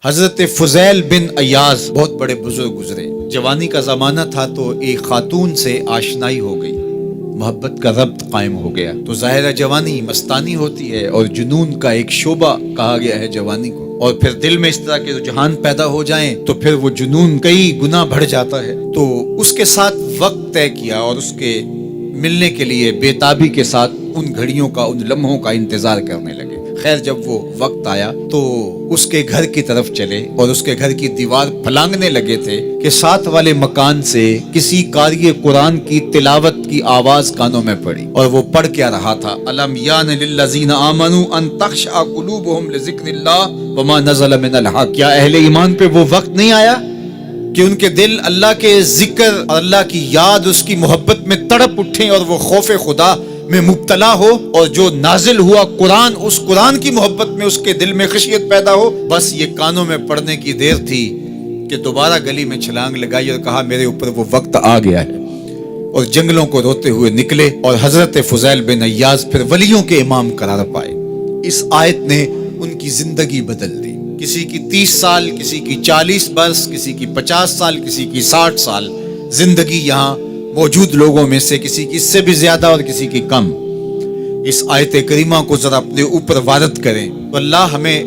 حضرت فضیل بن ایاز بہت بڑے بزرگ گزرے. جوانی کا زمانہ تھا تو ایک خاتون سے آشنائی ہو گئی، محبت کا ربط قائم ہو گیا. تو ظاہر جوانی مستانی ہوتی ہے اور جنون کا ایک شعبہ کہا گیا ہے جوانی کو، اور پھر دل میں اس طرح کے رجحان پیدا ہو جائیں تو پھر وہ جنون کئی گنا بڑھ جاتا ہے. تو اس کے ساتھ وقت طے کیا اور اس کے ملنے کے لیے بے تابی کے ساتھ ان گھڑیوں کا، ان لمحوں کا انتظار کرنے لگے. خیر جب وہ وقت آیا تو اس کے گھر کی طرف چلے اور اس کے گھر کی دیوار پھلانگنے لگے تھے کہ ساتھ والے مکان سے کسی قاری قرآن کی تلاوت کی آواز کانوں میں پڑی. اور وہ پڑھ کیا رہا تھا، الم یان للذین آمنوا ان تخشع قلوبهم لذکر اللہ وما نزل من الحق. کیا اہل ایمان پہ وہ وقت نہیں آیا کہ ان کے دل اللہ کے ذکر اور اللہ کی یاد، اس کی محبت میں تڑپ اٹھیں اور وہ خوف خدا میں مبتلا ہو، اور جو نازل ہوا قرآن، اس قرآن کی محبت میں اس کے دل میں خشیت پیدا ہو. بس یہ کانوں میں پڑنے کی دیر تھی کہ دوبارہ گلی میں چھلانگ لگائی اور کہا میرے اوپر وہ وقت آ گیا ہے، اور جنگلوں کو روتے ہوئے نکلے. اور حضرت فضیل بن ایاز پھر ولیوں کے امام قرار پائے. اس آیت نے ان کی زندگی بدل دی. کسی کی 30 سال، کسی کی 40 برس، کسی کی 50 سال، کسی کی 60 سال زندگی یہاں موجود لوگوں میں سے کسی کی اس سے بھی زیادہ اور کسی کی کم. اس آیت کریمہ کو ذرا اپنے اوپر وارد کریں تو اللہ ہمیں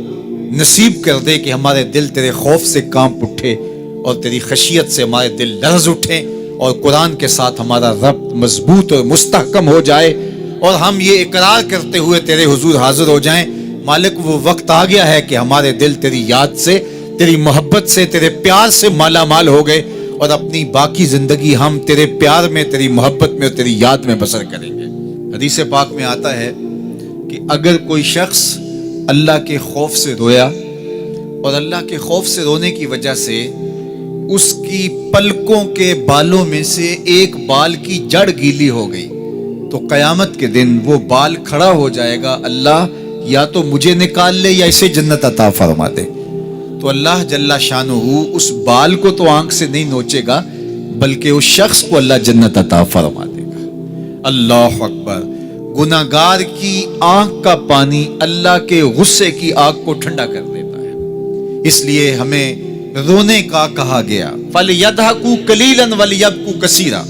نصیب کر دے کہ ہمارے دل تیرے خوف سے کانپ اٹھے اور تیری خشیت سے ہمارے دل لرز اٹھیں، اور قرآن کے ساتھ ہمارا ربط مضبوط اور مستحکم ہو جائے، اور ہم یہ اقرار کرتے ہوئے تیرے حضور حاضر ہو جائیں، مالک وہ وقت آ گیا ہے کہ ہمارے دل تیری یاد سے، تیری محبت سے، تیرے پیار سے مالا مال ہو گئے، اور اپنی باقی زندگی ہم تیرے پیار میں، تیری محبت میں اور تیری یاد میں بسر کریں گے. حدیث پاک میں آتا ہے کہ اگر کوئی شخص اللہ کے خوف سے رویا اور اللہ کے خوف سے رونے کی وجہ سے اس کی پلکوں کے بالوں میں سے ایک بال کی جڑ گیلی ہو گئی تو قیامت کے دن وہ بال کھڑا ہو جائے گا، اللہ یا تو مجھے نکال لے یا اسے جنت عطا فرما دے. تو اللہ جل شانہ اس بال کو تو آنکھ سے نہیں نوچے گا، بلکہ اس شخص کو اللہ جنت عطا فرما دے گا. اللہ اکبر. گناہگار کی آنکھ کا پانی اللہ کے غصے کی آگ کو ٹھنڈا کر دیتا ہے. اس لیے ہمیں رونے کا کہا گیا، فَلْيَضْحَكُوا قَلِيلًا وَلْيَبْكُوا كَثِيرًا.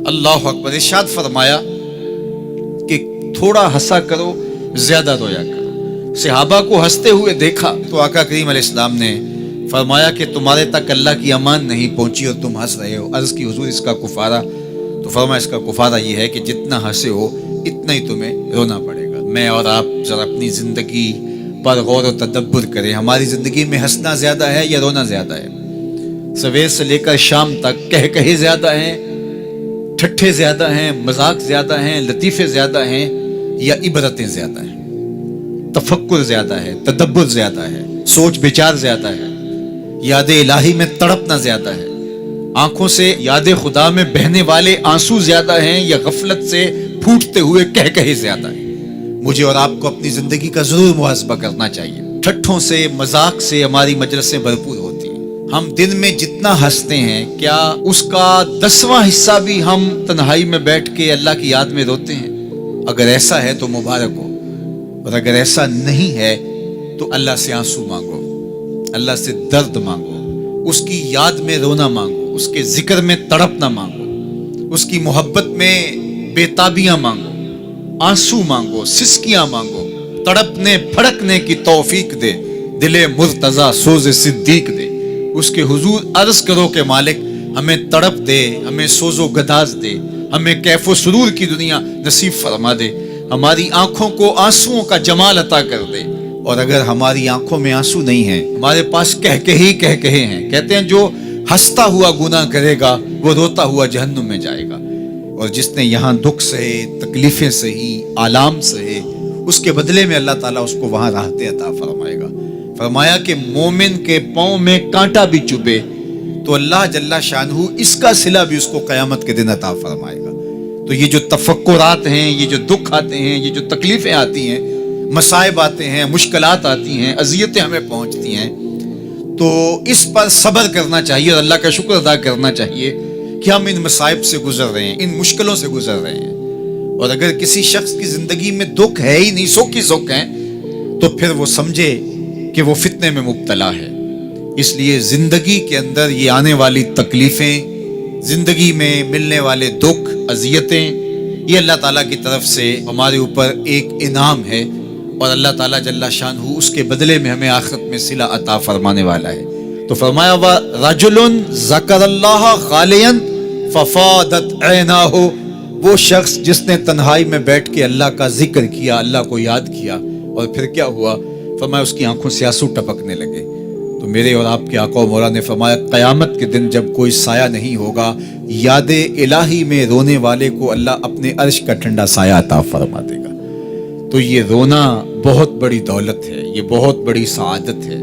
اللہ اکبر. ارشاد فرمایا کہ تھوڑا ہنسا کرو، زیادہ رویا کرو. صحابہ کو ہنستے ہوئے دیکھا تو آقا کریم علیہ السلام نے فرمایا کہ تمہارے تک اللہ کی امان نہیں پہنچی اور تم ہنس رہے ہو. عرض کی حضور اس کا کفارہ؟ تو فرمایا اس کا کفارہ یہ ہے کہ جتنا ہنسے ہو اتنا ہی تمہیں رونا پڑے گا. میں اور آپ ذرا اپنی زندگی پر غور و تدبر کریں. ہماری زندگی میں ہنسنا زیادہ ہے یا رونا زیادہ ہے؟ سویر سے لے کر شام تک کہے زیادہ ہیں، ٹھٹھے زیادہ ہیں، مذاق زیادہ ہیں، لطیفے زیادہ ہیں، یا عبرتیں زیادہ ہیں؟ تفکر زیادہ ہے، تدبر زیادہ ہے، سوچ بچار زیادہ ہے، یاد الہی میں تڑپنا زیادہ ہے، آنکھوں سے یاد خدا میں بہنے والے آنسو زیادہ ہیں، یا غفلت سے پھوٹتے ہوئے کہے زیادہ ہیں؟ مجھے اور آپ کو اپنی زندگی کا ضرور محاسبہ کرنا چاہیے. ٹھٹھوں سے، مذاق سے ہماری مجلسیں بھرپور ہوتی ہیں. ہم دن میں جتنا ہنستے ہیں، کیا اس کا 10واں حصہ بھی ہم تنہائی میں بیٹھ کے اللہ کی یاد میں روتے ہیں؟ اگر ایسا ہے تو مبارک ہو، اور اگر ایسا نہیں ہے تو اللہ سے آنسو مانگو، اللہ سے درد مانگو، اس کی یاد میں رونا مانگو، اس کے ذکر میں تڑپنا مانگو، اس کی محبت میں بے تابیاں مانگو، آنسو مانگو، سسکیاں مانگو. تڑپنے پھڑکنے کی توفیق دے، دل مرتضیٰ سوز صدیق دے. اس کے حضور عرض کرو کہ مالک ہمیں تڑپ دے، ہمیں سوز و گداز دے، ہمیں کیف و سرور کی دنیا نصیب فرما دے، ہماری آنکھوں کو آنسوؤں کا جمال عطا کر دے. اور اگر ہماری آنکھوں میں آنسو نہیں ہیں، ہمارے پاس کہے ہیں، کہتے ہیں جو ہنستا ہوا گناہ کرے گا وہ روتا ہوا جہنم میں جائے گا. اور جس نے یہاں دکھ سہے، تکلیفیں سہی، آلام سہے، اس کے بدلے میں اللہ تعالیٰ اس کو وہاں راحتیں عطا فرمائے گا. فرمایا کہ مومن کے پاؤں میں کانٹا بھی چبھے تو اللہ جل شانہ اس کا صلہ بھی اس کو قیامت کے دن عطا فرمائے گا. تو یہ جو تفکرات ہیں، یہ جو دکھ آتے ہیں، یہ جو تکلیفیں آتی ہیں، مصائب آتے ہیں، مشکلات آتی ہیں، اذیتیں ہمیں پہنچتی ہیں، تو اس پر صبر کرنا چاہیے اور اللہ کا شکر ادا کرنا چاہیے کہ ہم ان مصائب سے گزر رہے ہیں، ان مشکلوں سے گزر رہے ہیں. اور اگر کسی شخص کی زندگی میں دکھ ہے ہی نہیں، سکھ ہی سکھ ہیں، تو پھر وہ سمجھے کہ وہ فتنے میں مبتلا ہے. اس لیے زندگی کے اندر یہ آنے والی تکلیفیں، زندگی میں ملنے والے دکھ، اذیتیں، یہ اللہ تعالیٰ کی طرف سے ہمارے اوپر ایک انعام ہے، اور اللہ تعالیٰ جل شانہ اس کے بدلے میں ہمیں آخرت میں صلہ عطا فرمانے والا ہے. تو فرمایا رجل ذکر اللہ خالیا ففاضت عیناہ، وہ شخص جس نے تنہائی میں بیٹھ کے اللہ کا ذکر کیا، اللہ کو یاد کیا، اور پھر کیا ہوا؟ فرمایا اس کی آنکھوں سے آنسو ٹپکنے لگے. تو میرے اور آپ کے آقا و مولا نے فرمایا قیامت کے دن جب کوئی سایہ نہیں ہوگا، یاد الہی میں رونے والے کو اللہ اپنے عرش کا ٹھنڈا سایہ عطا فرما دے گا. تو یہ رونا بہت بڑی دولت ہے، یہ بہت بڑی سعادت ہے.